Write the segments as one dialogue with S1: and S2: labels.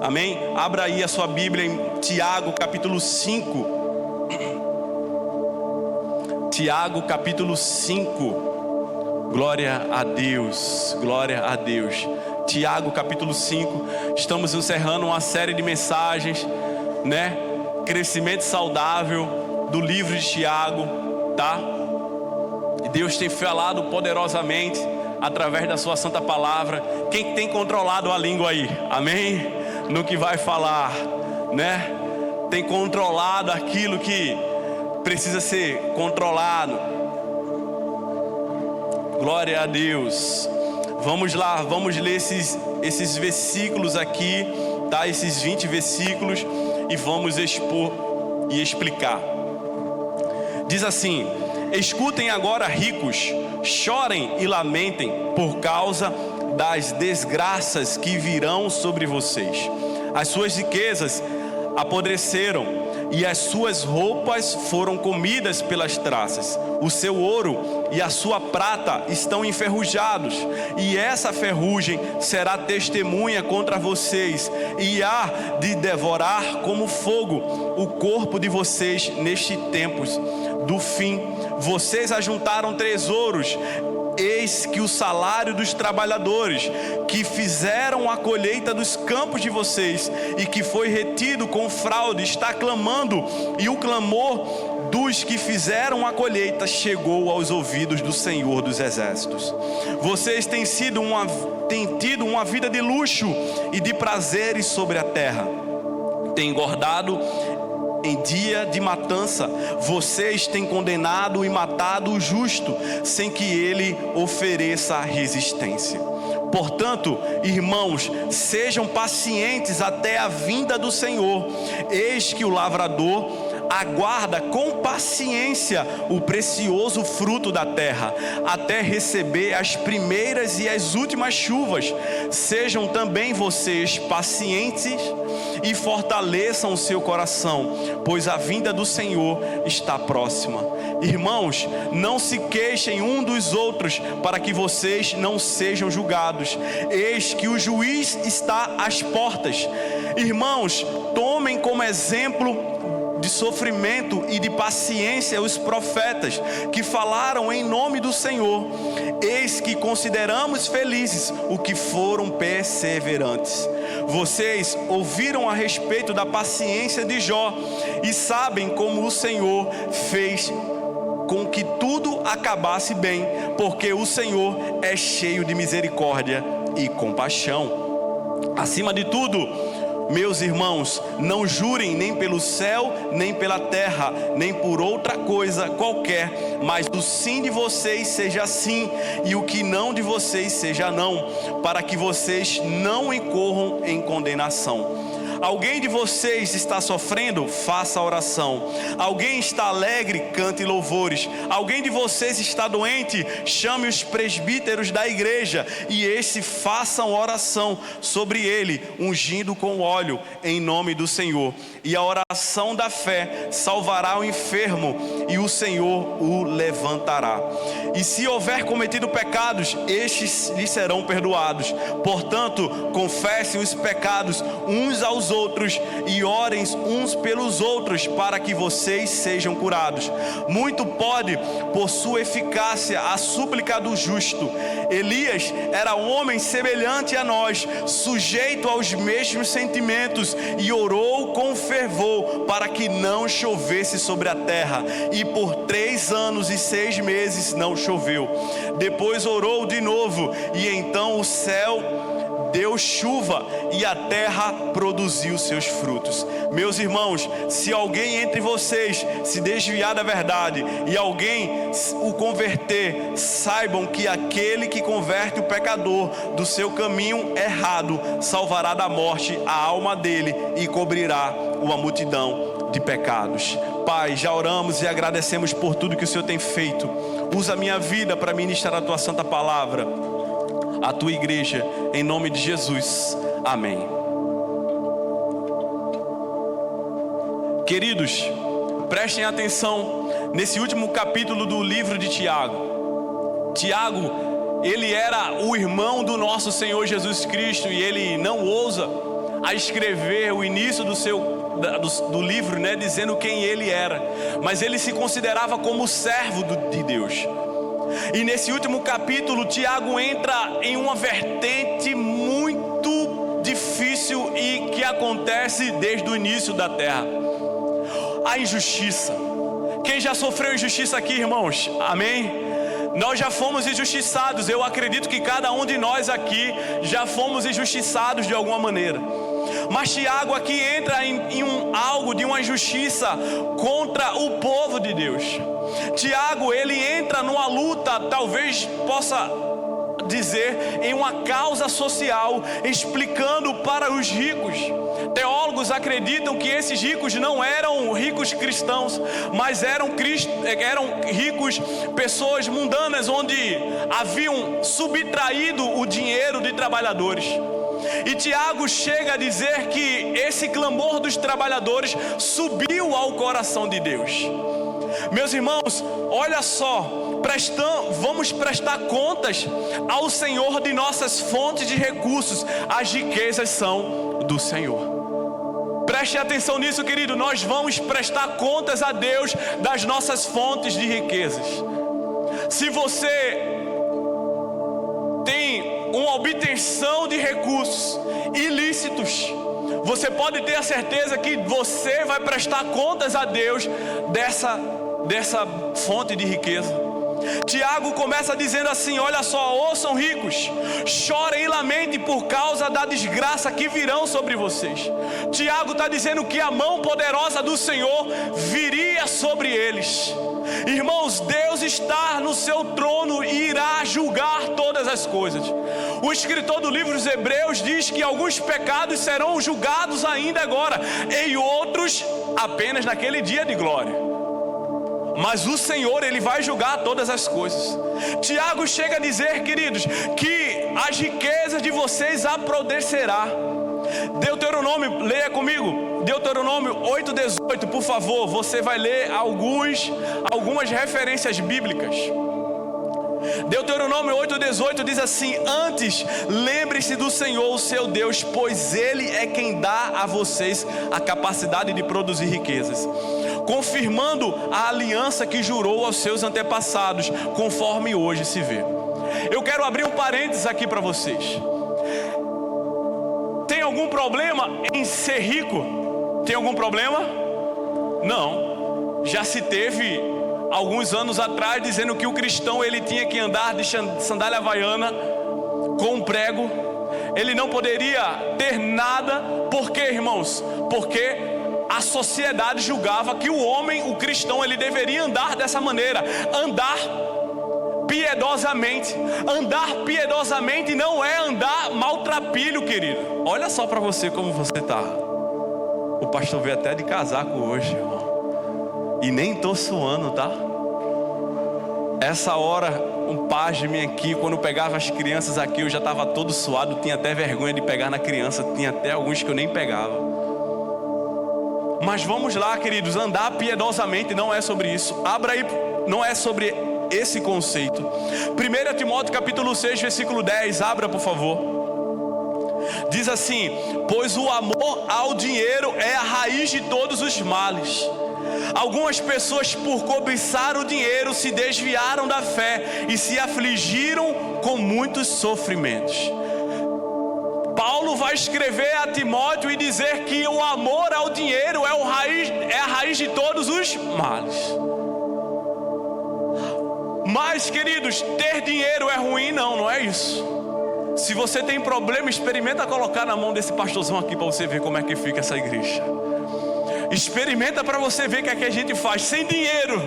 S1: Amém? Abra aí a sua Bíblia em Tiago capítulo 5. Tiago capítulo 5. Glória a Deus, glória a Deus. Tiago capítulo 5. Estamos encerrando uma série de mensagens, né? Crescimento saudável do livro de Tiago, tá? E Deus tem falado poderosamente através da sua santa palavra. Quem tem controlado a língua aí? Amém? No que vai falar, né? Tem controlado aquilo que precisa ser controlado. Glória a Deus. Vamos lá, vamos ler esses versículos aqui, tá? Esses 20 versículos, e vamos expor e explicar. Diz assim: escutem agora, ricos, chorem e lamentem por causa das desgraças que virão sobre vocês. As suas riquezas apodreceram e as suas roupas foram comidas pelas traças. O seu ouro e a sua prata estão enferrujados, e essa ferrugem será testemunha contra vocês, e há de devorar como fogo o corpo de vocês neste tempo do fim. Vocês ajuntaram tesouros. Eis que o salário dos trabalhadores que fizeram a colheita dos campos de vocês e que foi retido com fraude está clamando, e o clamor dos que fizeram a colheita chegou aos ouvidos do Senhor dos Exércitos. Vocês têm tido uma vida de luxo e de prazeres sobre a terra. Têm engordado em dia de matança. Vocês têm condenado e matado o justo, sem que ele ofereça resistência. Portanto, irmãos, sejam pacientes até a vinda do Senhor. Eis que o lavrador aguarda com paciência o precioso fruto da terra, até receber as primeiras e as últimas chuvas. Sejam também vocês pacientes e fortaleçam o seu coração, pois a vinda do Senhor está próxima. Irmãos, não se queixem um dos outros, para que vocês não sejam julgados. Eis que o juiz está às portas. Irmãos, tomem como exemplo de sofrimento e de paciência os profetas que falaram em nome do Senhor. Eis que consideramos felizes os que foram perseverantes. Vocês ouviram a respeito da paciência de Jó e sabem como o Senhor fez com que tudo acabasse bem, porque o Senhor é cheio de misericórdia e compaixão. Acima de tudo, meus irmãos, não jurem nem pelo céu, nem pela terra, nem por outra coisa qualquer, mas o sim de vocês seja sim, e o que não de vocês seja não, para que vocês não incorram em condenação. Alguém de vocês está sofrendo? Faça oração. Alguém está alegre? Cante louvores. Alguém de vocês está doente? Chame os presbíteros da igreja, e estes façam oração sobre ele, ungindo com óleo em nome do Senhor. E a oração da fé salvará o enfermo, e o Senhor o levantará. E se houver cometido pecados, estes lhe serão perdoados. Portanto, confessem os pecados uns aos outros e orem uns pelos outros, para que vocês sejam curados. Muito pode, por sua eficácia, a súplica do justo. Elias era um homem semelhante a nós, sujeito aos mesmos sentimentos, e orou com fervor para que não chovesse sobre a terra, e por 3 anos e 6 meses não choveu. Depois orou de novo, e então o céu deu chuva e a terra produziu seus frutos. Meus irmãos, se alguém entre vocês se desviar da verdade e alguém o converter, saibam que aquele que converte o pecador do seu caminho errado salvará da morte a alma dele e cobrirá uma multidão de pecados. Pai, já oramos e agradecemos por tudo que o Senhor tem feito. Usa a minha vida para ministrar a tua santa palavra, a tua igreja, em nome de Jesus, amém. Queridos, prestem atenção nesse último capítulo do livro de Tiago. Tiago, ele era o irmão do nosso Senhor Jesus Cristo, e ele não ousa a escrever o início do livro, né, dizendo quem ele era, mas ele se considerava como servo de Deus. E nesse último capítulo, Tiago entra em uma vertente muito difícil e que acontece desde o início da terra: a injustiça. Quem já sofreu injustiça aqui, irmãos? Amém? Nós já fomos injustiçados. Eu acredito que cada um de nós aqui já fomos injustiçados de alguma maneira. Mas Tiago aqui entra em algo de uma injustiça contra o povo de Deus. Tiago, ele entra numa luta, talvez possa dizer, em uma causa social, explicando para os ricos. Teólogos acreditam que esses ricos não eram ricos cristãos, mas eram ricos, pessoas mundanas, onde haviam subtraído o dinheiro de trabalhadores. E Tiago chega a dizer que esse clamor dos trabalhadores subiu ao coração de Deus. Meus irmãos, olha só, vamos prestar contas ao Senhor de nossas fontes de recursos. As riquezas são do Senhor. Preste atenção nisso, querido. Nós vamos prestar contas a Deus das nossas fontes de riquezas. Se você tem uma obtenção de recursos ilícitos, você pode ter a certeza que você vai prestar contas a Deus dessa fonte de riqueza. Tiago começa dizendo assim: olha só, ouçam ricos, chorem e lamentem por causa da desgraça que virão sobre vocês. Tiago está dizendo que a mão poderosa do Senhor viria sobre eles. Irmãos, Deus está no seu trono e irá julgar todas as coisas. O escritor do livro dos Hebreus diz que alguns pecados serão julgados ainda agora, e outros apenas naquele dia de glória. Mas o Senhor, Ele vai julgar todas as coisas. Tiago chega a dizer, queridos, que as riquezas de vocês apodrecerá. Deuteronômio, leia comigo, Deuteronômio 8:18, por favor. Você vai ler algumas referências bíblicas. Deuteronômio 8:18 diz assim: antes, lembre-se do Senhor, o seu Deus, pois Ele é quem dá a vocês a capacidade de produzir riquezas, confirmando a aliança que jurou aos seus antepassados, conforme hoje se vê. Eu quero abrir um parênteses aqui para vocês. Tem algum problema em ser rico? Tem algum problema? Não. Já se teve alguns anos atrás dizendo que o cristão ele tinha que andar de sandália havaiana com um prego. Ele não poderia ter nada. Por quê, irmãos? Porque a sociedade julgava que o homem, o cristão, ele deveria andar dessa maneira, andar piedosamente. Andar piedosamente não é andar maltrapilho, querido. Olha só para você como você está. O pastor veio até de casaco hoje, irmão, e nem tô suando, tá? Essa hora, um pasme aqui, quando eu pegava as crianças aqui, eu já estava todo suado, tinha até vergonha de pegar na criança, tinha até alguns que eu nem pegava. Mas vamos lá, queridos, andar piedosamente não é sobre isso. Abra aí, não é sobre esse conceito. 1 Timóteo capítulo 6, versículo 10, abra por favor. Diz assim: pois o amor ao dinheiro é a raiz de todos os males. Algumas pessoas, por cobiçar o dinheiro, se desviaram da fé e se afligiram com muitos sofrimentos. Paulo vai escrever a Timóteo e dizer que o amor ao dinheiro é a raiz de todos os males. Mas, queridos, ter dinheiro é ruim? Não é isso. Se você tem problema, experimenta colocar na mão desse pastorzão aqui para você ver como é que fica essa igreja. Experimenta para você ver o que é que a gente faz sem dinheiro,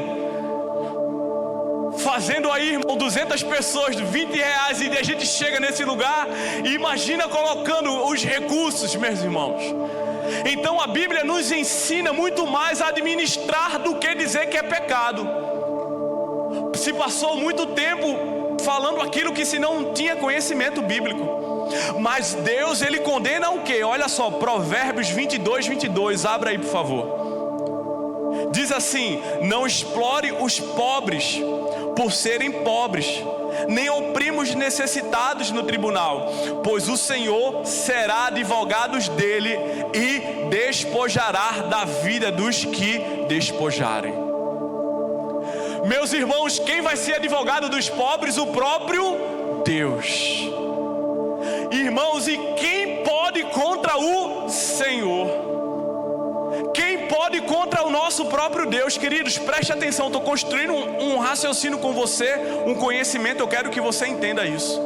S1: fazendo aí, irmão, 200 pessoas, 20 reais, e a gente chega nesse lugar e imagina colocando os recursos, meus irmãos. Então a Bíblia nos ensina muito mais a administrar do que dizer que é pecado. Se passou muito tempo falando aquilo que se não tinha conhecimento bíblico. Mas Deus, Ele condena o quê? Olha só, Provérbios 22, abra aí por favor. Diz assim: não explore os pobres, por serem pobres, nem oprimos necessitados no tribunal, pois o Senhor será advogado dele e despojará da vida dos que despojarem. Meus irmãos, quem vai ser advogado dos pobres? O próprio Deus. Irmãos, e quem pode contra o Senhor? Quem pode contra o nosso próprio Deus? Queridos, preste atenção, estou construindo um raciocínio com você, um conhecimento, eu quero que você entenda isso.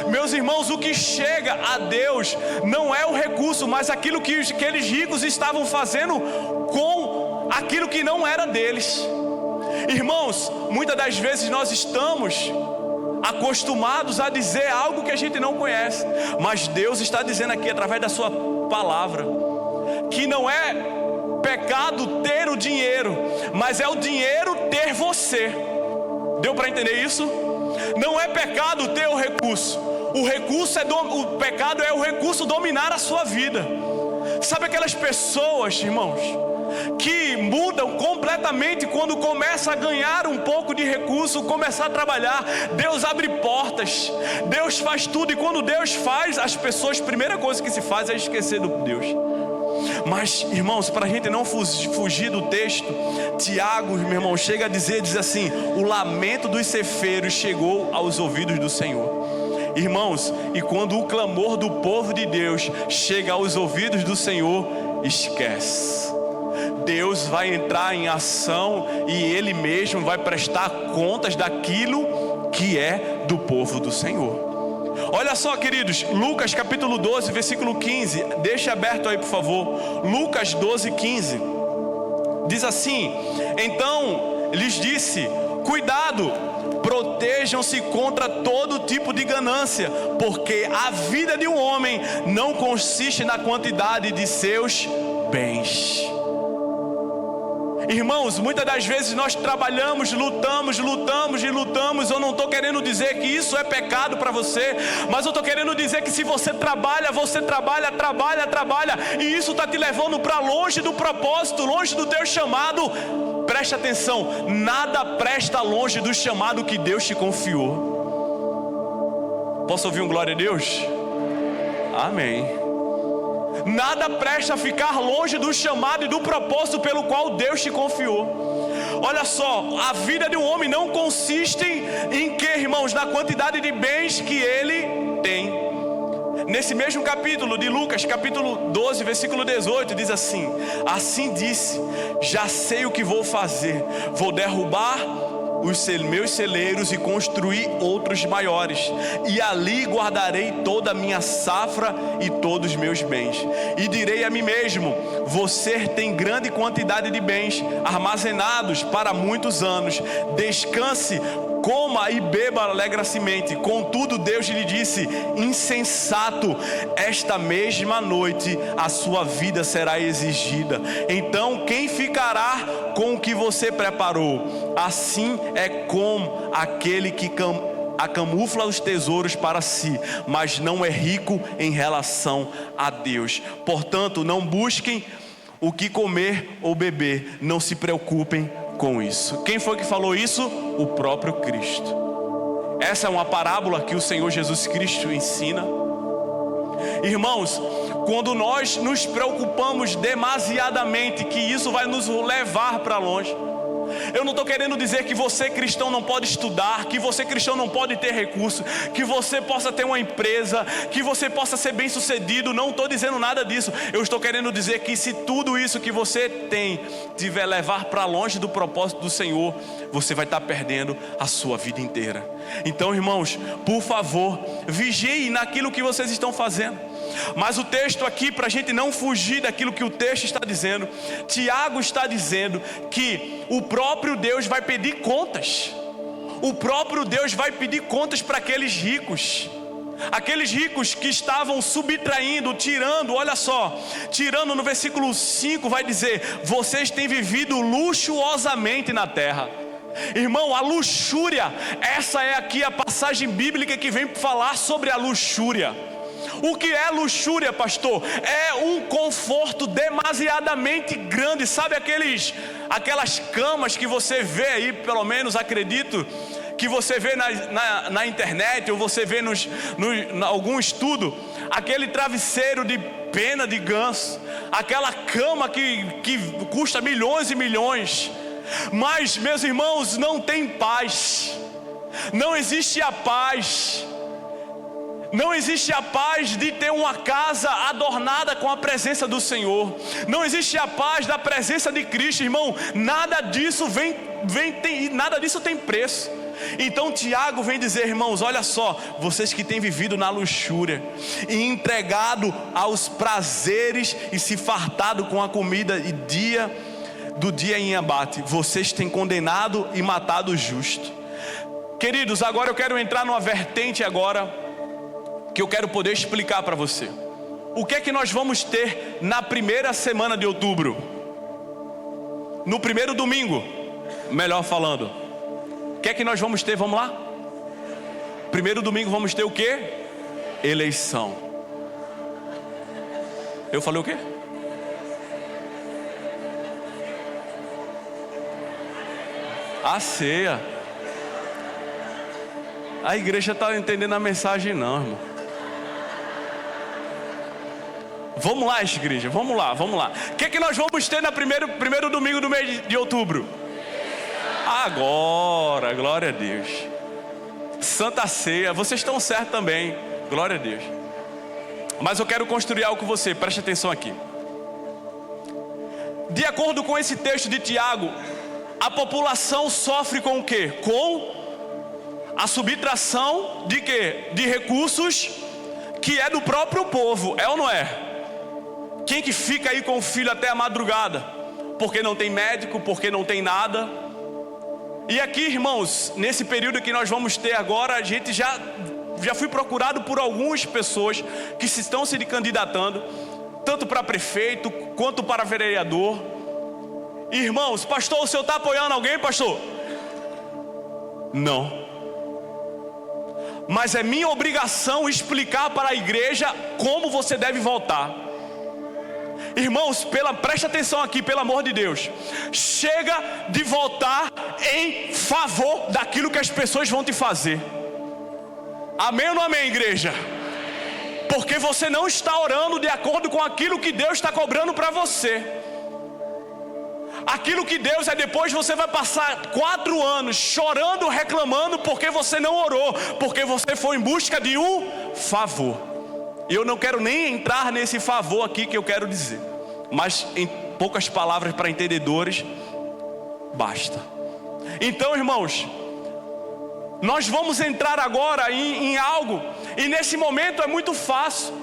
S1: Meus irmãos, o que chega a Deus não é o recurso, mas aquilo que aqueles ricos estavam fazendo com aquilo que não era deles. Irmãos, muitas das vezes nós estamos acostumados a dizer algo que a gente não conhece, mas Deus está dizendo aqui através da sua palavra que não é pecado ter o dinheiro, mas é o dinheiro ter você. Deu para entender isso? Não é pecado ter o recurso. O pecado é o recurso dominar a sua vida. Sabe aquelas pessoas, irmãos, que mudam completamente quando começa a ganhar um pouco de recurso, começar a trabalhar? Deus abre portas, Deus faz tudo, e quando Deus faz, as pessoas, a primeira coisa que se faz é esquecer do Deus. Mas, irmãos, para a gente não fugir do texto, Tiago, meu irmão, chega a diz assim: o lamento dos ceifeiros chegou aos ouvidos do Senhor. Irmãos, e quando o clamor do povo de Deus chega aos ouvidos do Senhor, esquece. Deus vai entrar em ação e Ele mesmo vai prestar contas daquilo que é do povo do Senhor. Olha só, queridos, Lucas capítulo 12, versículo 15, deixa aberto aí por favor. Lucas 12, 15, diz assim: então lhes disse, cuidado, protejam-se contra todo tipo de ganância, porque a vida de um homem não consiste na quantidade de seus bens. Irmãos, muitas das vezes nós trabalhamos, lutamos. Eu não estou querendo dizer que isso é pecado para você, mas eu estou querendo dizer que se você trabalha, e isso está te levando para longe do propósito, longe do teu chamado. Preste atenção, nada presta longe do chamado que Deus te confiou. Posso ouvir um glória a Deus? Amém. Nada presta a ficar longe do chamado e do propósito pelo qual Deus te confiou. Olha só, a vida de um homem não consiste em que, irmãos? Na quantidade de bens que ele tem. Nesse mesmo capítulo de Lucas, capítulo 12, versículo 18, diz assim: assim disse, já sei o que vou fazer, vou derrubar os meus celeiros e construir outros maiores, e ali guardarei toda a minha safra e todos os meus bens. E direi a mim mesmo: você tem grande quantidade de bens armazenados para muitos anos, descanse, coma e beba alegremente. Contudo Deus lhe disse: insensato, esta mesma noite a sua vida será exigida. Então quem ficará com o que você preparou? Assim é como aquele que camufla os tesouros para si, mas não é rico em relação a Deus. Portanto, não busquem o que comer ou beber, não se preocupem com isso. Quem foi que falou isso? O próprio Cristo. Essa é uma parábola que o Senhor Jesus Cristo ensina. Irmãos, quando nós nos preocupamos demasiadamente, que isso vai nos levar para longe. Eu não estou querendo dizer que você cristão não pode estudar, que você cristão não pode ter recurso, que você possa ter uma empresa, que você possa ser bem sucedido. Não estou dizendo nada disso. Eu estou querendo dizer que se tudo isso que você tem tiver levar para longe do propósito do Senhor, você vai estar perdendo a sua vida inteira. Então, irmãos, por favor, vigiem naquilo que vocês estão fazendo. Mas o texto aqui, para a gente não fugir daquilo que o texto está dizendo, Tiago está dizendo que o próprio Deus vai pedir contas. O próprio Deus vai pedir contas para aqueles ricos. Aqueles ricos que estavam subtraindo, tirando, olha só, tirando no versículo 5 vai dizer: vocês têm vivido luxuosamente na terra. Irmão, a luxúria, essa é aqui a passagem bíblica que vem falar sobre a luxúria. O que é luxúria, pastor? É um conforto conforto demasiadamente grande. Sabe aquelas camas que você vê aí, pelo menos acredito, que você vê na internet, ou você vê em algum estudo, aquele travesseiro de pena de ganso, aquela cama que custa milhões e milhões. Mas, meus irmãos, não tem paz, não existe a paz. Não existe a paz de ter uma casa adornada com a presença do Senhor. Não existe a paz da presença de Cristo, irmão. Nada disso nada disso tem preço. Então Tiago vem dizer, irmãos, olha só, vocês que têm vivido na luxúria e entregado aos prazeres e se fartado com a comida do dia em abate, vocês têm condenado e matado o justo. Queridos, agora eu quero entrar numa vertente agora que eu quero poder explicar para você. O que é que nós vamos ter na primeira semana de outubro? No primeiro domingo, melhor falando. O que é que nós vamos ter? Vamos lá? Primeiro domingo vamos ter o quê? Eleição. Eu falei o quê? A ceia. A igreja está entendendo a mensagem não, irmão. Vamos lá, igreja, vamos lá. O que é que nós vamos ter no primeiro domingo do mês de outubro? Agora, glória a Deus. Santa Ceia, vocês estão certos também, glória a Deus. Mas eu quero construir algo com você, preste atenção aqui. De acordo com esse texto de Tiago, a população sofre com o quê? Com a subtração de quê? De recursos que é do próprio povo, é ou não é? Quem que fica aí com o filho até a madrugada? Porque não tem médico, porque não tem nada. E aqui, irmãos, nesse período que nós vamos ter agora, a gente já fui procurado por algumas pessoas que estão se candidatando, tanto para prefeito quanto para vereador. Irmãos, pastor, o senhor está apoiando alguém, pastor? Não. Mas é minha obrigação explicar para a igreja como você deve votar. Irmãos, preste atenção aqui, pelo amor de Deus. Chega de votar em favor daquilo que as pessoas vão te fazer. Amém ou não amém, igreja? Porque você não está orando de acordo com aquilo que Deus está cobrando para você. Aquilo que Deus é, depois você vai passar 4 anos chorando, reclamando, porque você não orou, porque você foi em busca de um favor. Eu não quero nem entrar nesse favor aqui que eu quero dizer, mas em poucas palavras para entendedores, basta. Então, irmãos, nós vamos entrar agora em algo, e nesse momento é muito fácil.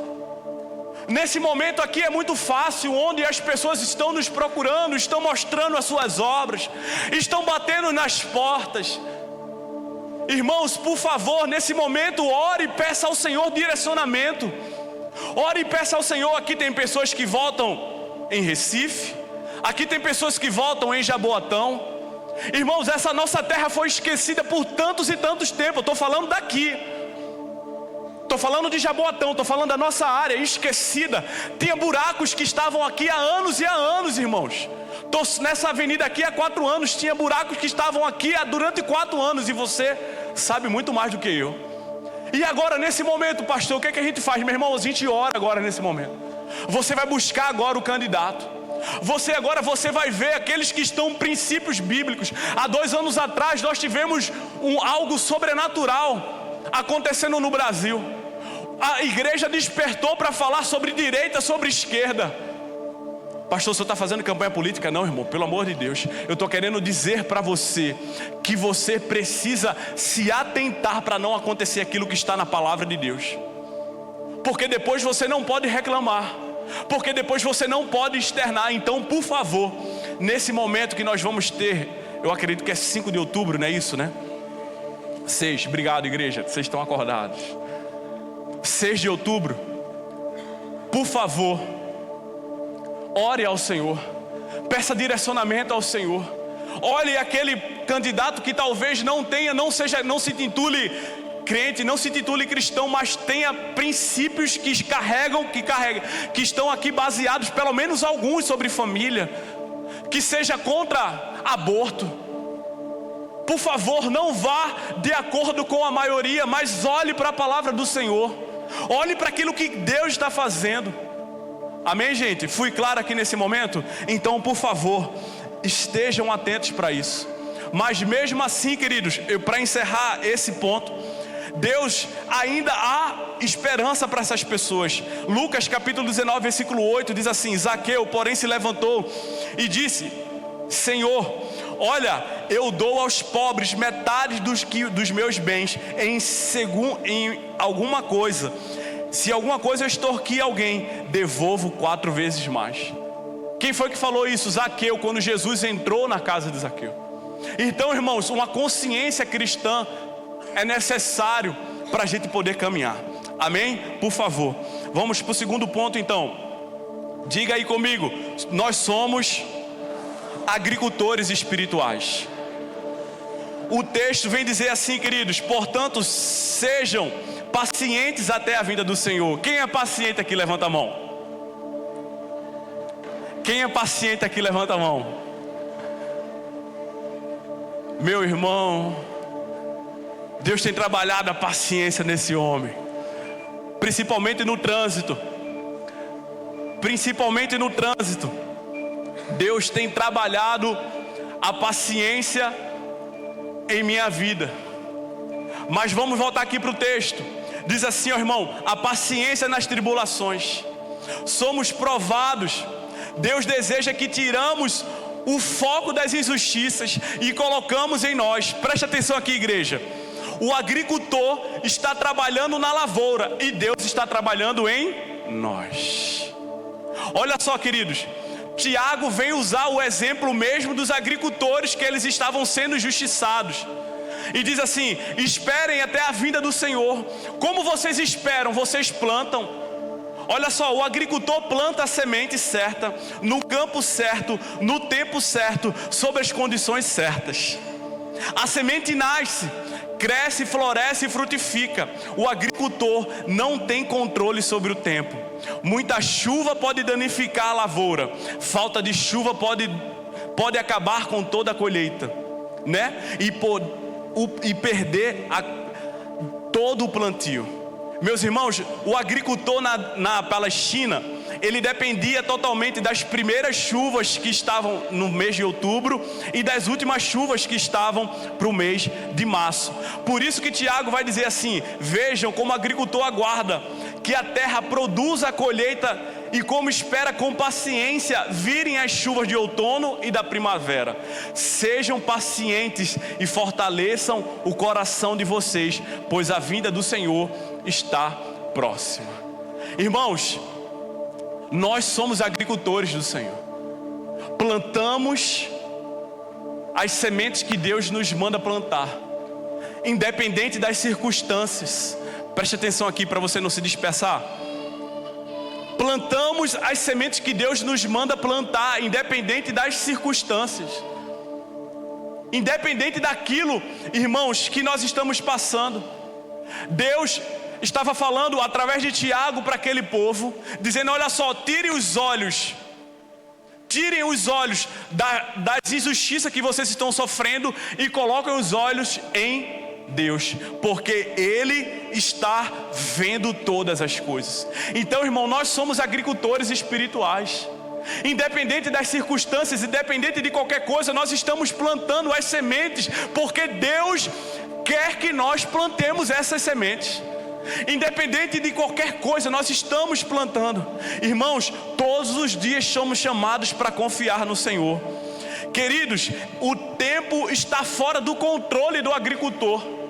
S1: Nesse momento aqui é muito fácil, onde as pessoas estão nos procurando, estão mostrando as suas obras, estão batendo nas portas. Irmãos, por favor, nesse momento, ore e peça ao Senhor direcionamento. Ore e peça ao Senhor. Aqui tem pessoas que votam em Recife, aqui tem pessoas que votam em Jaboatão. Irmãos, essa nossa terra foi esquecida por tantos e tantos tempos. Eu estou falando daqui, estou falando de Jaboatão, estou falando da nossa área esquecida. Tinha buracos que estavam aqui há anos e há anos, irmãos. Estou nessa avenida aqui há 4 anos, tinha buracos que estavam aqui durante 4 anos, e você sabe muito mais do que eu. E agora, nesse momento, pastor, o que é que a gente faz? Meu irmão, a gente ora agora nesse momento. Você vai buscar agora o candidato. Você vai ver aqueles que estão princípios bíblicos. Há 2 anos atrás nós tivemos algo sobrenatural acontecendo no Brasil. A igreja despertou para falar sobre direita, sobre esquerda. Pastor, o senhor está fazendo campanha política? Não, irmão, pelo amor de Deus. Eu estou querendo dizer para você que você precisa se atentar para não acontecer aquilo que está na palavra de Deus. Porque depois você não pode reclamar, porque depois você não pode externar. Então, por favor, nesse momento que nós vamos ter, eu acredito que é 5 de outubro, não é isso, né? 6, obrigado, igreja, vocês estão acordados. 6 de outubro, por favor, ore ao Senhor, peça direcionamento ao Senhor. Olhe aquele candidato que talvez não se intitule crente, não se titule cristão, mas tenha princípios que estão aqui baseados, pelo menos alguns, sobre família, que seja contra aborto. Por favor, não vá de acordo com a maioria, mas olhe para a palavra do Senhor, olhe para aquilo que Deus está fazendo. Amém, gente? Fui claro aqui nesse momento? Então, por favor, estejam atentos para isso. Mas mesmo assim, queridos, para encerrar esse ponto, Deus ainda há esperança para essas pessoas. Lucas capítulo 19, versículo 8 diz assim: Zaqueu, porém, se levantou e disse: Senhor, olha, eu dou aos pobres metade dos meus bens em alguma coisa. Se alguma coisa eu extorquir alguém, devolvo 4 vezes mais. Quem foi que falou isso? Zaqueu, quando Jesus entrou na casa de Zaqueu. Então, irmãos, uma consciência cristã é necessário para a gente poder caminhar. Amém? Por favor, vamos para o segundo ponto então. Diga aí comigo: nós somos agricultores espirituais. O texto vem dizer assim, queridos: portanto, sejam pacientes até a vinda do Senhor. Quem é paciente aqui, levanta a mão. Quem é paciente aqui, levanta a mão. Meu irmão, Deus tem trabalhado a paciência nesse homem, principalmente no trânsito. Deus tem trabalhado a paciência em minha vida. Mas vamos voltar aqui para o texto. Diz assim, ó irmão: a paciência nas tribulações. Somos provados. Deus deseja que tiramos o foco das injustiças e colocamos em nós. Preste atenção aqui, igreja. O agricultor está trabalhando na lavoura e Deus está trabalhando em nós. Olha só, queridos, Tiago vem usar o exemplo mesmo dos agricultores, que eles estavam sendo injustiçados, e diz assim: esperem até a vinda do Senhor. Como vocês esperam? Vocês plantam. Olha só, o agricultor planta a semente certa, no campo certo, no tempo certo, sob as condições certas. A semente nasce, cresce, floresce e frutifica. O agricultor não tem controle sobre o tempo. Muita chuva pode danificar a lavoura. Falta de chuva pode acabar com toda a colheita, né? E perder todo o plantio. Meus irmãos, o agricultor na Palestina, ele dependia totalmente das primeiras chuvas que estavam no mês de outubro e das últimas chuvas que estavam para o mês de março. Por isso que Tiago vai dizer assim: vejam como o agricultor aguarda que a terra produza a colheita e como espera com paciência virem as chuvas de outono e da primavera. Sejam pacientes e fortaleçam o coração de vocês, pois a vinda do Senhor está próxima. Irmãos, nós somos agricultores do Senhor. Plantamos as sementes que Deus nos manda plantar, independente das circunstâncias. Preste atenção aqui para você não se dispersar. Plantamos as sementes que Deus nos manda plantar, independente das circunstâncias, independente daquilo, irmãos, que nós estamos passando. Deus estava falando através de Tiago para aquele povo, dizendo: olha só, tirem os olhos das injustiças que vocês estão sofrendo e coloquem os olhos em Deus, porque Ele está vendo todas as coisas. Então, irmão, nós somos agricultores espirituais. Independente das circunstâncias, independente de qualquer coisa, nós estamos plantando as sementes, porque Deus quer que nós plantemos essas sementes. Independente de qualquer coisa, nós estamos plantando. Irmãos, todos os dias somos chamados para confiar no Senhor. Queridos, o tempo está fora do controle do agricultor.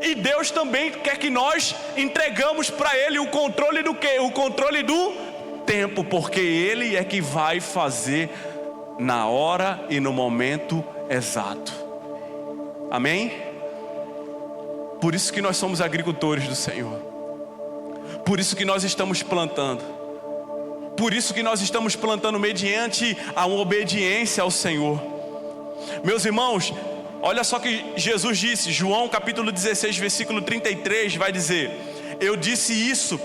S1: E Deus também quer que nós entregamos para Ele o controle do quê? O controle do tempo, porque Ele é que vai fazer na hora e no momento exato. Amém? Por isso que nós somos agricultores do Senhor. Por isso que nós estamos plantando. Por isso que nós estamos plantando mediante a uma obediência ao Senhor. Meus irmãos, Olha só que Jesus disse, João capítulo 16, versículo 33, vai dizer: eu disse isso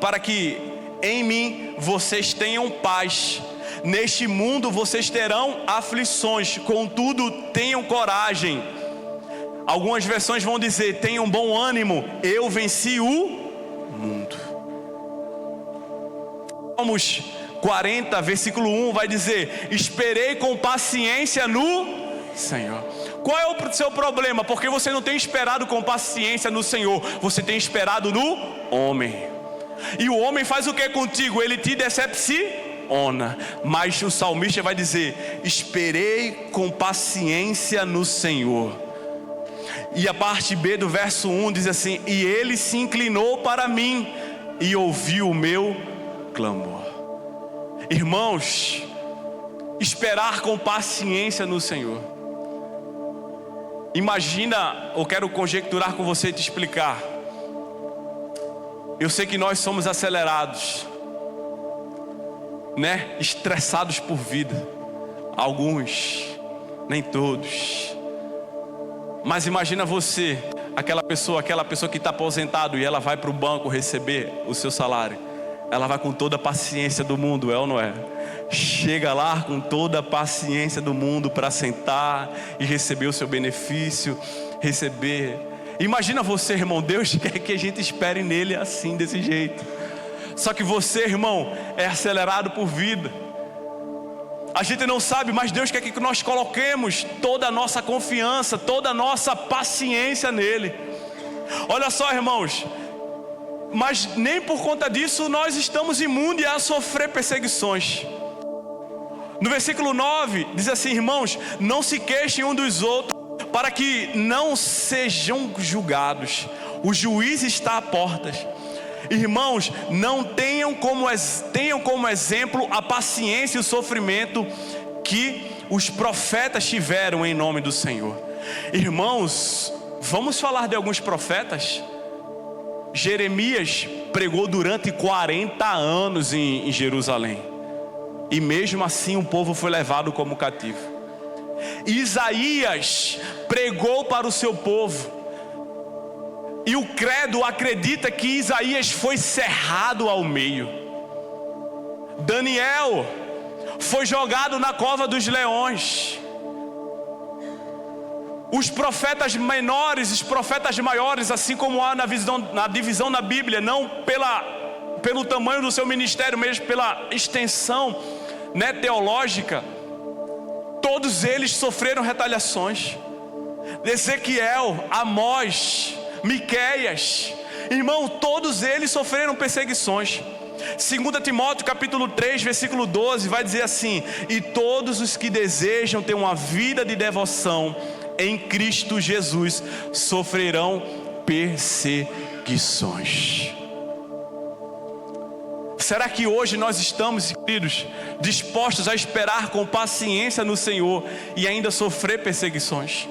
S1: para que em mim vocês tenham paz. Neste mundo vocês terão aflições, contudo tenham coragem. Algumas versões vão dizer: tenham bom ânimo, eu venci o mundo. Salmos 40, versículo 1 vai dizer: esperei com paciência no Senhor. Qual é o seu problema? Porque você não tem esperado com paciência no Senhor, você tem esperado no homem. E o homem faz o que contigo? Ele te decepciona. Mas o salmista vai dizer: esperei com paciência no Senhor. E a parte B do verso 1 diz assim: e ele se inclinou para mim e ouviu o meu clamor. Irmãos, esperar com paciência no Senhor. Imagina, eu quero conjecturar com você e te explicar. Eu sei que nós somos acelerados, né? Estressados por vida. Alguns, nem todos. Mas imagina você, aquela pessoa que está aposentado e ela vai para o banco receber o seu salário. Ela vai com toda a paciência do mundo, é ou não é? Chega lá com toda a paciência do mundo para sentar e receber o seu benefício, receber. Imagina você, irmão, Deus quer que a gente espere nele assim, desse jeito. Só que você, irmão, é acelerado por vida. A gente não sabe, mas Deus quer que nós coloquemos toda a nossa confiança, toda a nossa paciência nele. Olha só, irmãos, mas nem por conta disso nós estamos imunes a sofrer perseguições. No versículo 9 diz assim: irmãos, não se queixem um dos outros, para que não sejam julgados. O juiz está à porta. Irmãos, não tenham como exemplo a paciência e o sofrimento que os profetas tiveram em nome do Senhor. Irmãos, vamos falar de alguns profetas. Jeremias pregou durante 40 anos em Jerusalém, e mesmo assim o povo foi levado como cativo. Isaías pregou para o seu povo, e o credo acredita que Isaías foi cerrado ao meio. Daniel foi jogado na cova dos leões. Os profetas menores, os profetas maiores, assim como há na divisão na Bíblia, não pelo tamanho do seu ministério, mesmo pela extensão, né, teológica, todos eles sofreram retaliações. Ezequiel, Amós, Miqueias, irmão, todos eles sofreram perseguições. 2 Timóteo capítulo 3, versículo 12 vai dizer assim: e todos os que desejam ter uma vida de devoção em Cristo Jesus sofrerão perseguições. Será que hoje nós estamos, queridos, dispostos a esperar com paciência no Senhor e ainda sofrer perseguições?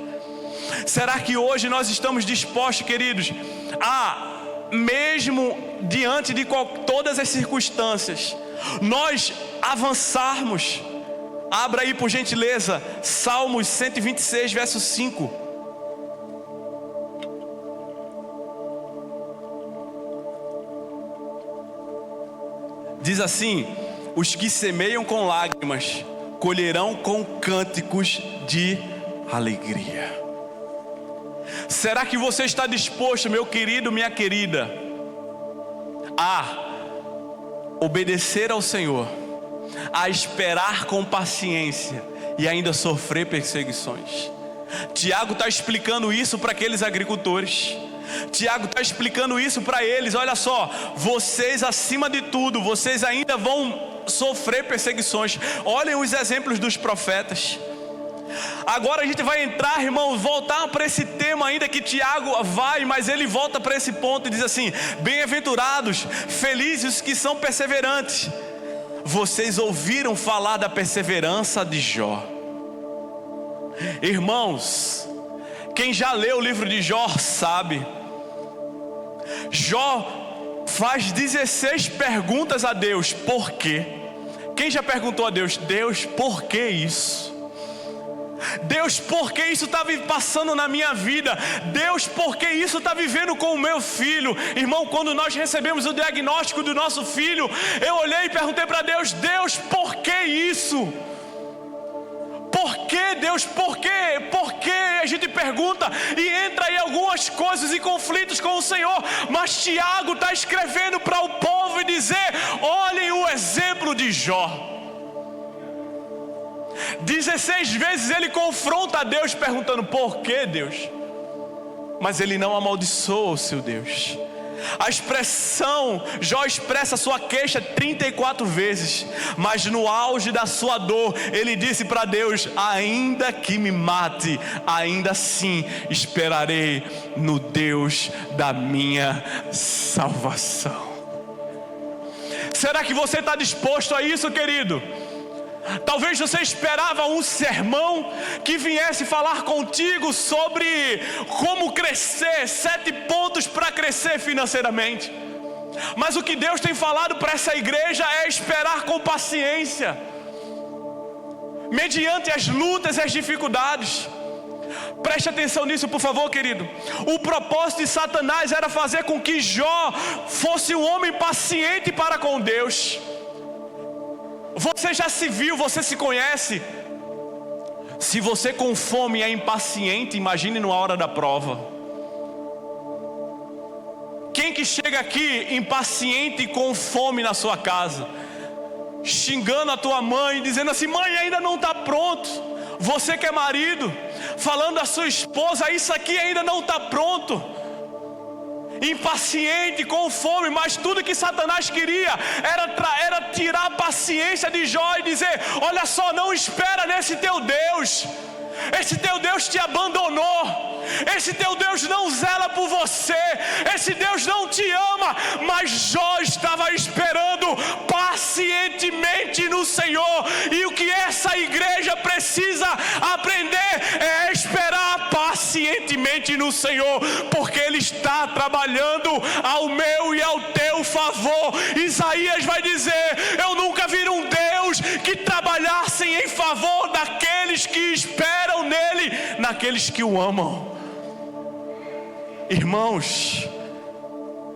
S1: Será que hoje nós estamos dispostos, queridos, a, mesmo diante de todas as circunstâncias, nós avançarmos? Abra aí por gentileza, Salmos 126, verso 5. Diz assim: os que semeiam com lágrimas colherão com cânticos de alegria. Será que você está disposto, meu querido, minha querida, a obedecer ao Senhor, a esperar com paciência e ainda sofrer perseguições? Tiago está explicando isso para aqueles agricultores. Tiago está explicando isso para eles. Olha só, vocês acima de tudo, vocês ainda vão sofrer perseguições. Olhem os exemplos dos profetas. Agora a gente vai entrar, irmãos, voltar para esse tema ainda que Tiago vai, mas ele volta para esse ponto e diz assim: bem-aventurados, felizes os que são perseverantes. Vocês ouviram falar da perseverança de Jó. Irmãos, quem já leu o livro de Jó sabe, Jó faz 16 perguntas a Deus. Por quê? Quem já perguntou a Deus: Deus, por que isso? Deus, por que isso está passando na minha vida? Deus, por que isso está vivendo com o meu filho? Irmão, quando nós recebemos o diagnóstico do nosso filho, eu olhei e perguntei para Deus: Deus, por que isso? Por que, Deus, por quê? Por que? A gente pergunta e entra aí algumas coisas e conflitos com o Senhor. Mas Tiago está escrevendo para o povo e dizer: olhem o exemplo de Jó. 16 vezes ele confronta a Deus perguntando: por que, Deus? Mas ele não amaldiçoa o seu Deus. A expressão, Jó expressa sua queixa 34 vezes, mas no auge da sua dor, ele disse para Deus: ainda que me mate, ainda assim esperarei no Deus da minha salvação. Será que você está disposto a isso, querido? Talvez você esperava um sermão que viesse falar contigo sobre como crescer, 7 pontos para crescer financeiramente. Mas o que Deus tem falado para essa igreja é esperar com paciência, mediante as lutas e as dificuldades. Preste atenção nisso, por favor, querido. O propósito de Satanás era fazer com que Jó fosse um homem paciente para com Deus. Você já se viu, você se conhece. Se você com fome é impaciente, imagine na hora da prova. Quem que chega aqui impaciente e com fome na sua casa, xingando a tua mãe, dizendo assim: mãe, ainda não está pronto. Você que é marido, falando à sua esposa: isso aqui ainda não está pronto. Impaciente, com fome. Mas tudo que Satanás queria era tirar a paciência de Jó e dizer: olha só, não espera nesse teu Deus. Esse teu Deus te abandonou. Esse teu Deus não zela por você. Esse Deus não te ama. Mas Jó estava esperando pacientemente no Senhor. E o que essa igreja precisa aprender é esperar pacientemente no Senhor, porque Ele está trabalhando ao meu e ao teu favor. Isaías vai dizer: eu nunca vi um Deus que trabalhasse em favor daqueles que esperam nele, naqueles que o amam. Irmãos,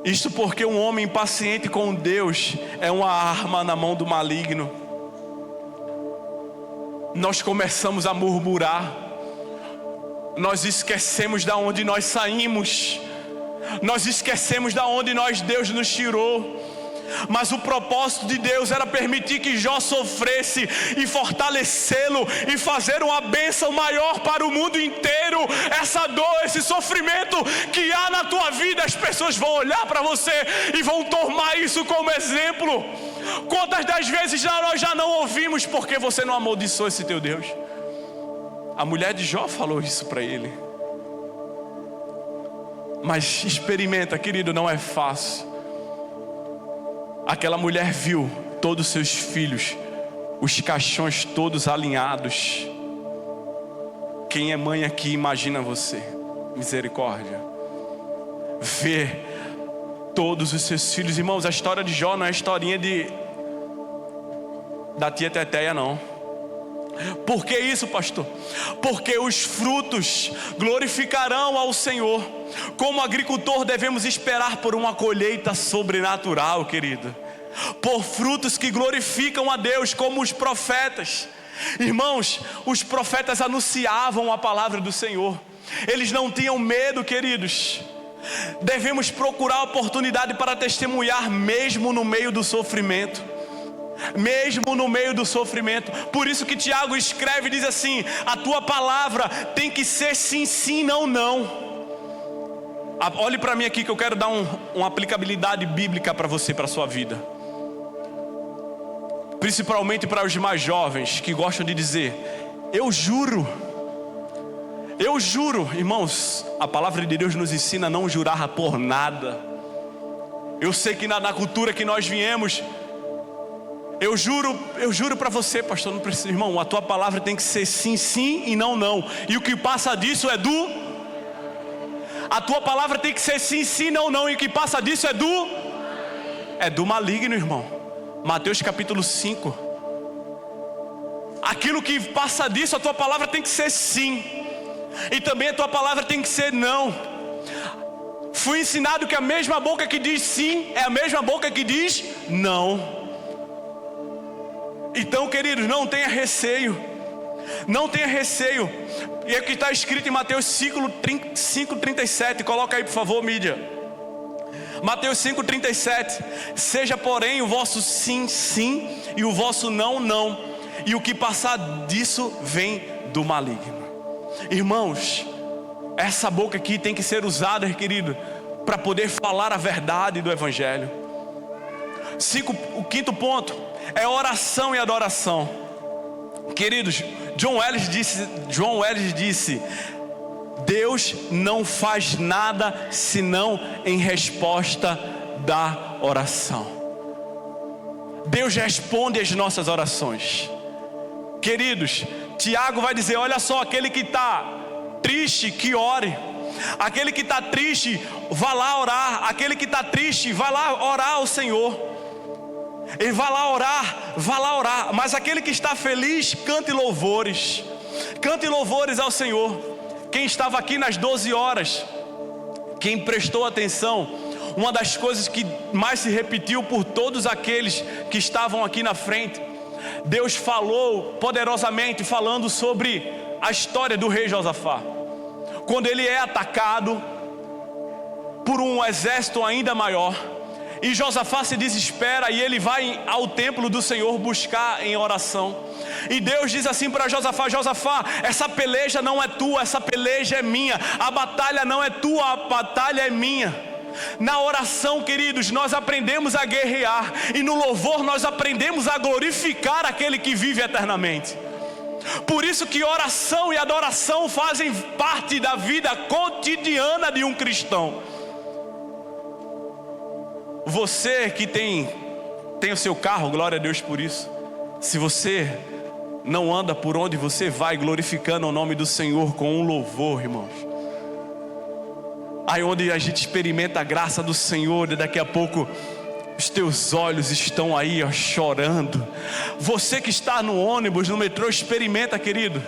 S1: isso porque um homem impaciente com Deus é uma arma na mão do maligno. Nós começamos a murmurar, nós esquecemos de onde nós saímos, nós esquecemos de onde Deus nos tirou. Mas o propósito de Deus era permitir que Jó sofresse e fortalecê-lo e fazer uma bênção maior para o mundo inteiro. Essa dor, esse sofrimento que há na tua vida, as pessoas vão olhar para você e vão tomar isso como exemplo. Quantas das vezes nós já não ouvimos: porque você não amaldiçoou esse teu Deus? A mulher de Jó falou isso para ele. Mas experimenta, querido, não é fácil. Aquela mulher viu todos os seus filhos, os caixões todos alinhados. Quem é mãe aqui imagina você, misericórdia, ver todos os seus filhos. Irmãos, a história de Jó não é a historinha da tia Teteia, não. Por que isso, pastor? Porque os frutos glorificarão ao Senhor. Como agricultor devemos esperar por uma colheita sobrenatural, querido, por frutos que glorificam a Deus, como os profetas. Irmãos, os profetas anunciavam a palavra do Senhor. Eles não tinham medo, queridos. Devemos procurar oportunidade para testemunhar mesmo no meio do sofrimento. Mesmo no meio do sofrimento. Por isso que Tiago escreve e diz assim: a tua palavra tem que ser sim, sim, não, não. Olhe para mim aqui que eu quero dar uma aplicabilidade bíblica para você, para a sua vida. Principalmente para os mais jovens que gostam de dizer: eu juro. Eu juro. Irmãos, a palavra de Deus nos ensina a não jurar por nada. Eu sei que na cultura que nós viemos, eu juro para você, pastor, não precisa. Irmão, a tua palavra tem que ser sim, sim e não, não. E o que passa disso é a tua palavra tem que ser sim, sim, não, não. E o que passa disso é do maligno, irmão. Mateus capítulo 5. Aquilo que passa disso, a tua palavra tem que ser sim. E também a tua palavra tem que ser não. Fui ensinado que a mesma boca que diz sim é a mesma boca que diz não. Então, queridos, não tenha receio. Não tenha receio. E é o que está escrito em Mateus 5:37. Coloca aí, por favor, mídia. Mateus 5:37. Seja, porém, o vosso sim, sim, e o vosso não, não. E o que passar disso vem do maligno. Irmãos, essa boca aqui tem que ser usada, querido, para poder falar a verdade do Evangelho. O quinto ponto é oração e adoração. Queridos, John Wells disse: Deus não faz nada senão em resposta da oração. Deus responde às nossas orações. Queridos, Tiago vai dizer: olha só, aquele que está triste, que ore. Aquele que está triste, vá lá orar. Aquele que está triste, vá lá orar ao Senhor. Ele vai lá orar. Mas aquele que está feliz, cante louvores. Cante louvores ao Senhor. Quem estava aqui nas 12 horas, quem prestou atenção, uma das coisas que mais se repetiu por todos aqueles que estavam aqui na frente, Deus falou poderosamente, falando sobre a história do rei Josafá. Quando ele é atacado por um exército ainda maior, e Josafá se desespera, e ele vai ao templo do Senhor buscar em oração. E Deus diz assim para Josafá: Josafá, essa peleja não é tua, essa peleja é minha. A batalha não é tua, a batalha é minha. Na oração, queridos, nós aprendemos a guerrear, e no louvor nós aprendemos a glorificar aquele que vive eternamente. Por isso que oração e adoração fazem parte da vida cotidiana de um cristão. Você que tem o seu carro, glória a Deus por isso. Se você não anda por onde você vai glorificando o nome do Senhor com um louvor, irmãos, aí onde a gente experimenta a graça do Senhor, e daqui a pouco os teus olhos estão aí, ó, chorando. Você que está no ônibus, no metrô, experimenta, querido.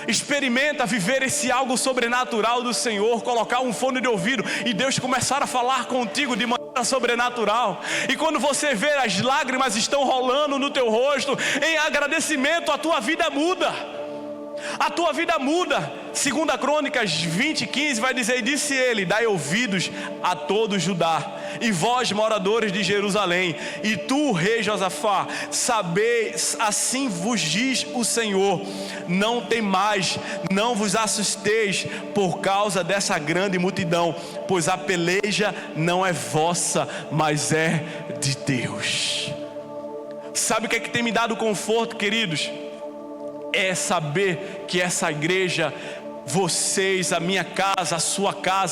S1: Experimenta viver esse algo sobrenatural do Senhor. Colocar um fone de ouvido e Deus começar a falar contigo de maneira sobrenatural. E quando você vê as lágrimas estão rolando no teu rosto, em agradecimento, a tua vida muda. A tua vida muda. 2 Crônicas 20:15 vai dizer: e disse ele: dai ouvidos a todo Judá, e vós, moradores de Jerusalém, e tu, rei Josafá, sabeis, assim vos diz o Senhor: não temais, não vos assusteis por causa dessa grande multidão, pois a peleja não é vossa, mas é de Deus. Sabe o que é que tem me dado conforto, queridos? É saber que essa igreja, vocês, a minha casa,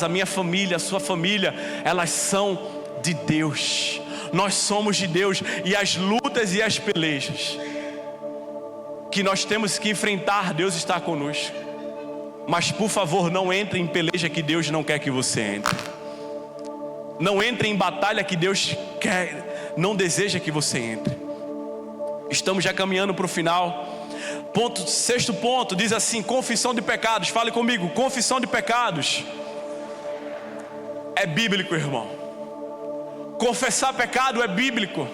S1: a minha família, a sua família, elas são de Deus. Nós somos de Deus. E as lutas e as pelejas que nós temos que enfrentar, Deus está conosco. Mas por favor, não entre em peleja que Deus não quer que você entre. Não entre em batalha que Deus não deseja que você entre. Estamos já caminhando para o final. Sexto ponto diz assim: confissão de pecados. Fale comigo: confissão de pecados. É bíblico, irmão. Confessar pecado é bíblico.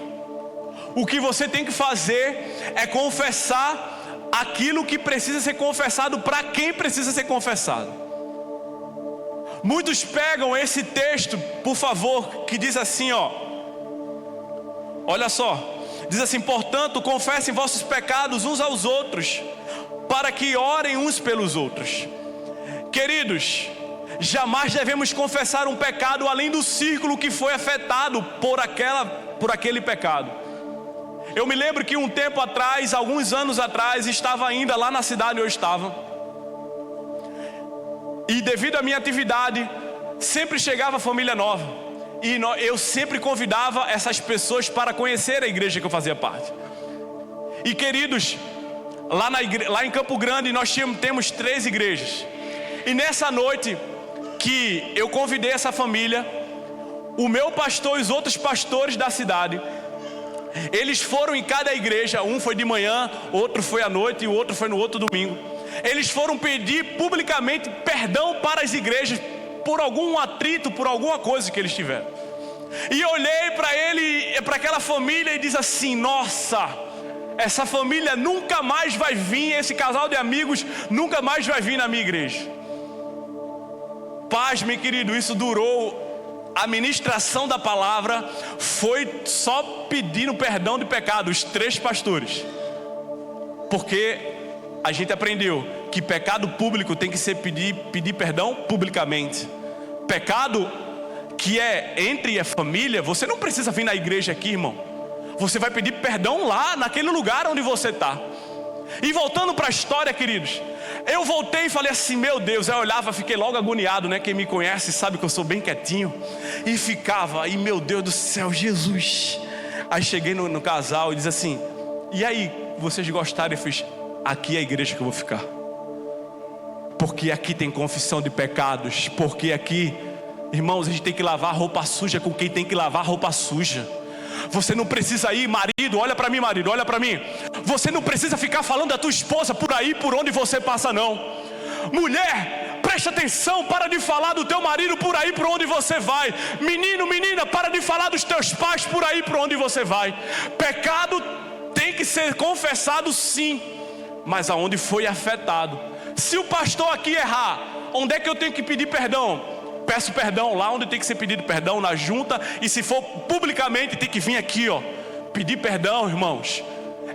S1: O que você tem que fazer é confessar aquilo que precisa ser confessado, para quem precisa ser confessado. Muitos pegam esse texto, por favor, que diz assim, ó. Olha só. Diz assim: portanto, confessem vossos pecados uns aos outros, para que orem uns pelos outros. Queridos, jamais devemos confessar um pecado além do círculo que foi afetado por aquele pecado. Eu me lembro que um tempo atrás, alguns anos atrás, estava ainda lá na cidade onde eu estava. E devido à minha atividade, sempre chegava família nova. E eu sempre convidava essas pessoas para conhecer a igreja que eu fazia parte. E queridos, lá em Campo Grande nós temos 3 igrejas. E nessa noite que eu convidei essa família, o meu pastor e os outros pastores da cidade, Eles foram em cada igreja, um foi de manhã, outro foi à noite e o outro foi no outro domingo. Eles foram pedir publicamente perdão para as igrejas por algum atrito, por alguma coisa que eles tiveram. E eu olhei para ele, para aquela família e disse assim: nossa, essa família nunca mais vai vir, esse casal de amigos nunca mais vai vir na minha igreja. Pasme, querido, isso durou. A ministração da palavra foi só pedindo perdão de pecado, os 3 pastores. Porque a gente aprendeu que pecado público tem que ser pedir perdão publicamente. Pecado que é entre a família, você não precisa vir na igreja aqui, irmão. Você vai pedir perdão lá, naquele lugar onde você está. E voltando para a história, queridos, eu voltei e falei assim: meu Deus, eu olhava, fiquei logo agoniado, né? Quem me conhece sabe que eu sou bem quietinho. E ficava, e meu Deus do céu, Jesus. Aí cheguei no casal e disse assim: e aí, vocês gostaram? Eu fiz: aqui é a igreja que eu vou ficar. Porque aqui tem confissão de pecados. Porque aqui, irmãos, a gente tem que lavar roupa suja com quem tem que lavar roupa suja. Você não precisa ir, marido, olha para mim, marido, olha para mim. Você não precisa ficar falando da tua esposa por aí, por onde você passa, não. Mulher, presta atenção, para de falar do teu marido por aí, por onde você vai. Menino, menina, para de falar dos teus pais por aí, por onde você vai. Pecado tem que ser confessado, sim, mas aonde foi afetado. Se o pastor aqui errar, onde é que eu tenho que pedir perdão? Peço perdão lá onde tem que ser pedido perdão, na junta. E se for publicamente, tem que vir aqui, ó, pedir perdão, irmãos.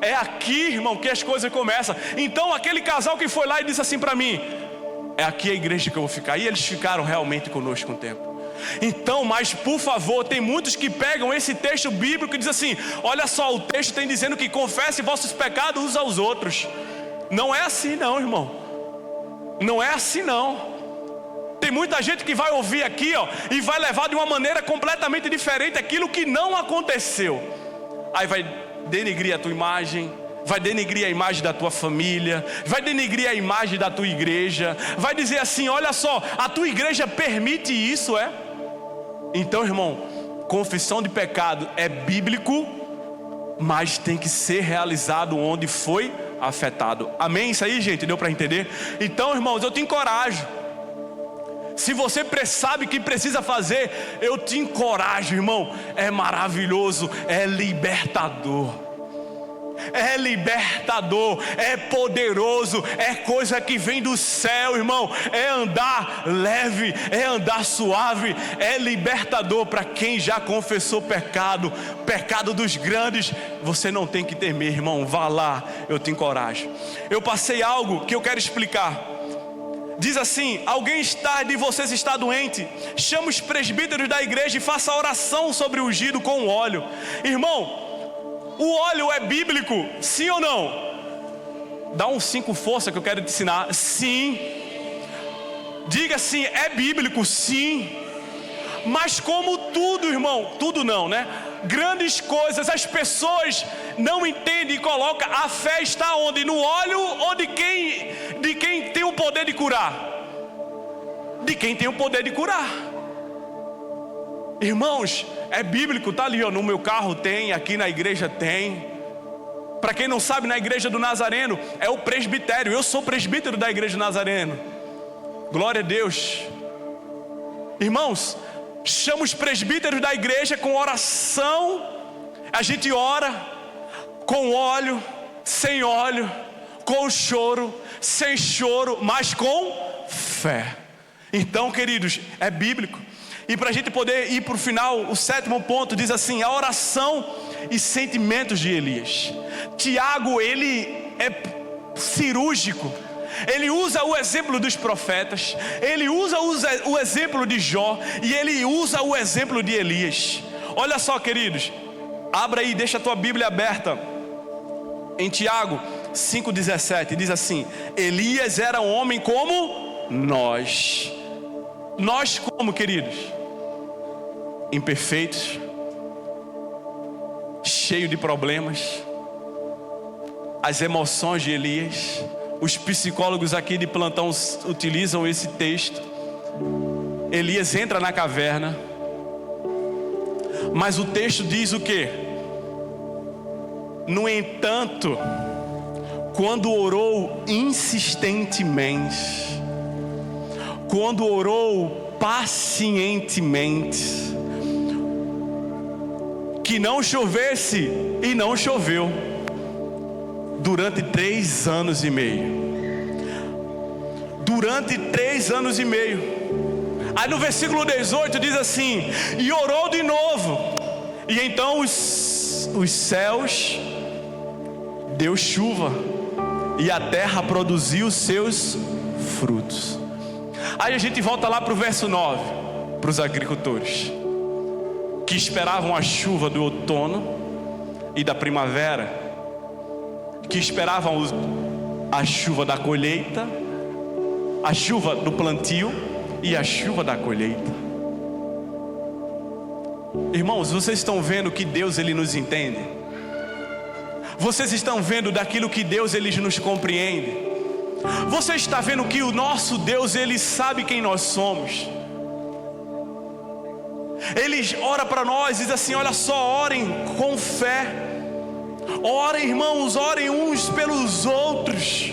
S1: É aqui, irmão, que as coisas começam. Então aquele casal que foi lá e disse assim para mim: é aqui a igreja que eu vou ficar. E eles ficaram realmente conosco um tempo. Então, mas por favor, tem muitos que pegam esse texto bíblico e dizem assim: olha só, o texto tem dizendo que confesse vossos pecados uns aos outros. Não é assim não, irmão. Não é assim não. Tem muita gente que vai ouvir aqui, ó, e vai levar de uma maneira completamente diferente aquilo que não aconteceu. Aí vai denegrir a tua imagem, vai denegrir a imagem da tua família, vai denegrir a imagem da tua igreja, vai dizer assim: olha só, a tua igreja permite isso, é? Então, irmão, confissão de pecado é bíblico, mas tem que ser realizado onde foi afetado. Amém? Isso aí, gente, deu para entender? Então, irmãos, eu te encorajo. Se você sabe que precisa fazer, eu te encorajo, irmão. É maravilhoso, é libertador. É libertador, é poderoso, é coisa que vem do céu, irmão. É andar leve, é andar suave, é libertador para quem já confessou pecado, pecado dos grandes. Você não tem que temer, irmão. Vá lá, eu te encorajo. Eu passei algo que eu quero explicar. Diz assim: alguém de vocês está doente, chama os presbíteros da igreja e faça oração sobre o ungido com óleo. Irmão, o óleo é bíblico, sim ou não? Dá um 5 força que eu quero te ensinar. Sim. Diga assim: é bíblico, sim. Mas como tudo, irmão, tudo não, né? Grandes coisas, as pessoas não entendem e colocam a fé está onde? No óleo ou de quem tem o poder de curar? De quem tem o poder de curar. Irmãos, é bíblico, tá ali, ó, no meu carro tem, aqui na igreja tem. Para quem não sabe, na igreja do Nazareno é o presbitério. Eu sou presbítero da igreja do Nazareno. Glória a Deus. Irmãos, chama os presbíteros da igreja com oração. A gente ora com óleo, sem óleo, com choro, sem choro, mas com fé. Então, queridos, é bíblico. E para a gente poder ir para o final, o 7º ponto diz assim: a oração e sentimentos de Elias. Tiago, ele é cirúrgico. Ele usa o exemplo dos profetas, ele usa o exemplo de Jó, e ele usa o exemplo de Elias. Olha só, queridos, abra aí, deixa a tua Bíblia aberta em Tiago 5,17, diz assim: Elias era um homem como nós. Nós como, queridos? Imperfeitos, cheio de problemas. As emoções de Elias. Os psicólogos aqui de plantão utilizam esse texto. Elias entra na caverna, mas o texto diz o quê? No entanto, quando orou insistentemente, quando orou pacientemente, que não chovesse, e não choveu, durante 3 anos e meio. Durante 3 anos e meio. Aí no versículo 18 diz assim: e orou de novo, e então os céus deu chuva, e a terra produziu seus frutos. Aí a gente volta lá para o verso 9, para os agricultores que esperavam a chuva do outono e da primavera, que esperavam a chuva da colheita, a chuva do plantio e a chuva da colheita. Irmãos, vocês estão vendo que Deus, Ele nos entende? Vocês estão vendo daquilo que Deus, Ele nos compreende? Você está vendo que o nosso Deus, Ele sabe quem nós somos? Ele ora para nós, diz assim: olha só, orem com fé. Orem, irmãos, orem uns pelos outros.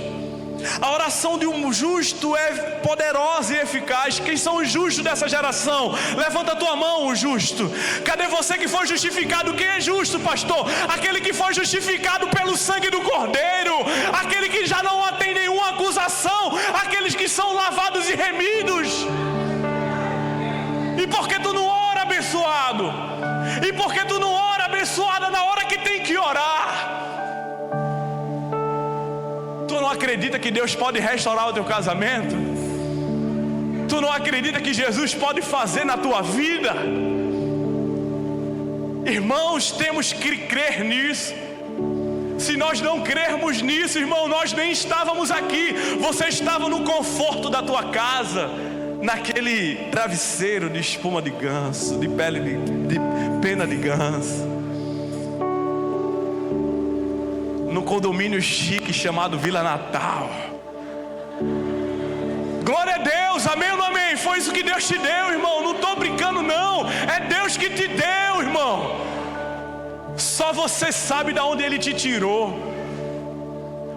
S1: A oração de um justo é poderosa e eficaz. Quem são os justos dessa geração? Levanta a tua mão, o justo. Cadê você que foi justificado? Quem é justo, pastor? Aquele que foi justificado pelo sangue do Cordeiro, aquele que já não tem nenhuma acusação, aqueles que são lavados e remidos. E por que tu não ora, abençoado? E por que tu não ora, abençoada, na hora que tem que orar? Tu não acredita que Deus pode restaurar o teu casamento? Tu não acredita que Jesus pode fazer na tua vida? Irmãos, temos que crer nisso. Se nós não crermos nisso, irmão, nós nem estávamos aqui. Você estava no conforto da tua casa, naquele travesseiro de espuma de ganso, de pele de pena de ganso, no condomínio chique chamado Vila Natal. Glória a Deus, amém ou não amém? Foi isso que Deus te deu, irmão. Não estou brincando não, é Deus que te deu, irmão. Só você sabe de onde Ele te tirou.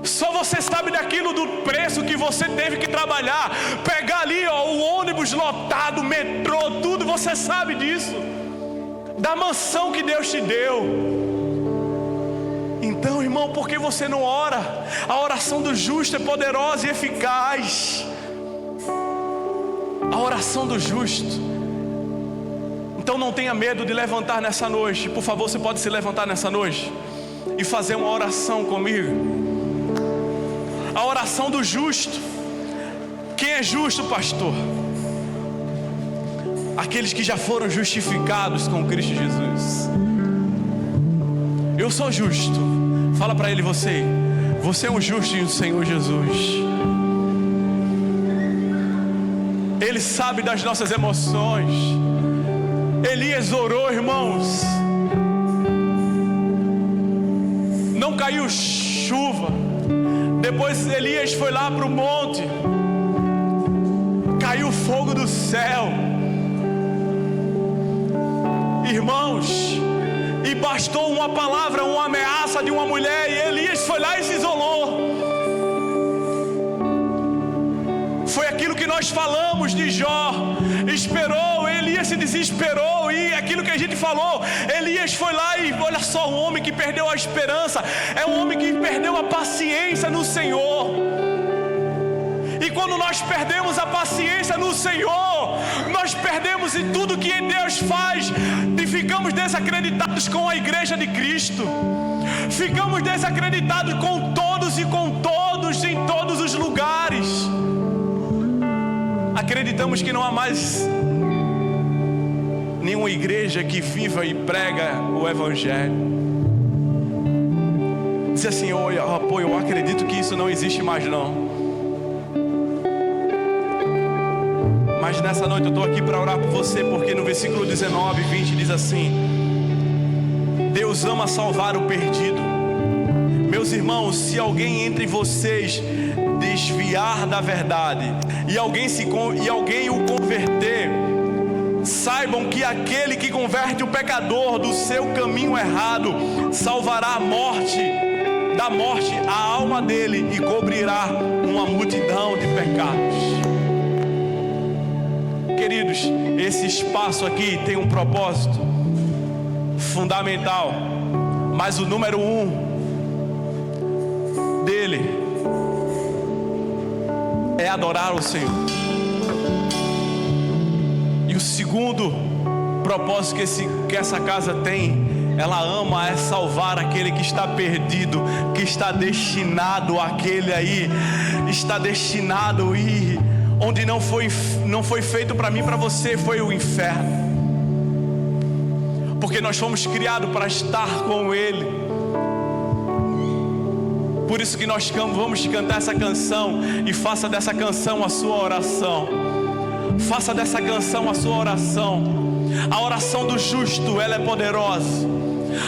S1: Só você sabe daquilo, do preço que você teve que trabalhar, pegar ali, ó, o ônibus lotado, o metrô, tudo, você sabe disso, da mansão que Deus te deu. Então, irmão, por que você não ora? A oração do justo é poderosa e eficaz. A oração do justo. Então não tenha medo de levantar nessa noite. Por favor, você pode se levantar nessa noite e fazer uma oração comigo. A oração do justo. Quem é justo, pastor? Aqueles que já foram justificados com Cristo Jesus. Eu sou justo. Fala para ele: você é um justo em Senhor Jesus. Ele sabe das nossas emoções. Elias orou, irmãos. Não caiu chuva. Depois Elias foi lá para o monte. Caiu fogo do céu. Irmãos, e bastou uma palavra, uma ameaça de uma mulher, e Elias foi lá e se isolou. Foi aquilo que nós falamos de Jó. Esperou, Elias se desesperou, e aquilo que a gente falou, Elias foi lá e olha só, um homem que perdeu a esperança, é um homem que perdeu a paciência no Senhor. E quando nós perdemos a paciência no Senhor, nós perdemos em tudo que Deus faz, e ficamos desacreditados com a igreja de Cristo. Ficamos desacreditados com todos e com todos, em todos os lugares. Acreditamos que não há mais nenhuma igreja que viva e prega o Evangelho. Diz assim: eu acredito que isso não existe mais não. Mas nessa noite eu estou aqui para orar por você, porque no versículo 19 e 20 diz assim: Deus ama salvar o perdido. Meus irmãos, se alguém entre vocês desviar da verdade e alguém o converter, saibam que aquele que converte o pecador do seu caminho errado salvará da morte a alma dele e cobrirá uma multidão de pecados. Queridos, esse espaço aqui tem um propósito fundamental, mas o número 1 dele é adorar o Senhor. E o segundo propósito que essa casa tem, ela ama, é salvar aquele que está perdido, que está destinado, aquele aí está destinado a ir onde não foi feito para mim, para você, foi o inferno. Porque nós fomos criados para estar com Ele. Por isso que nós vamos cantar essa canção, e faça dessa canção a sua oração. Faça dessa canção a sua oração. A oração do justo, ela é poderosa.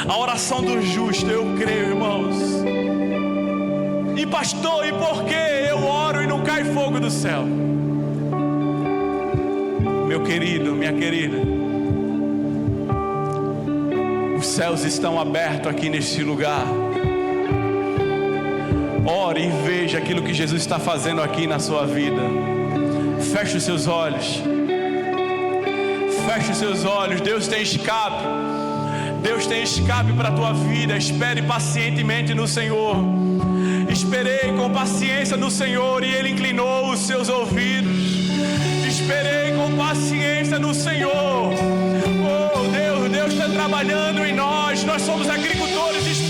S1: A oração do justo, eu creio, irmãos. E pastor, e por que eu oro e não cai fogo do céu? Meu querido, minha querida, os céus estão abertos aqui neste lugar. Ore e veja aquilo que Jesus está fazendo aqui na sua vida. Feche os seus olhos. Feche os seus olhos. Deus tem escape. Deus tem escape para a tua vida. Espere pacientemente no Senhor. Esperei com paciência no Senhor, e Ele inclinou os seus ouvidos. Esperei com paciência no Senhor. Oh Deus está trabalhando em nós. Nós somos agricultores espirituais.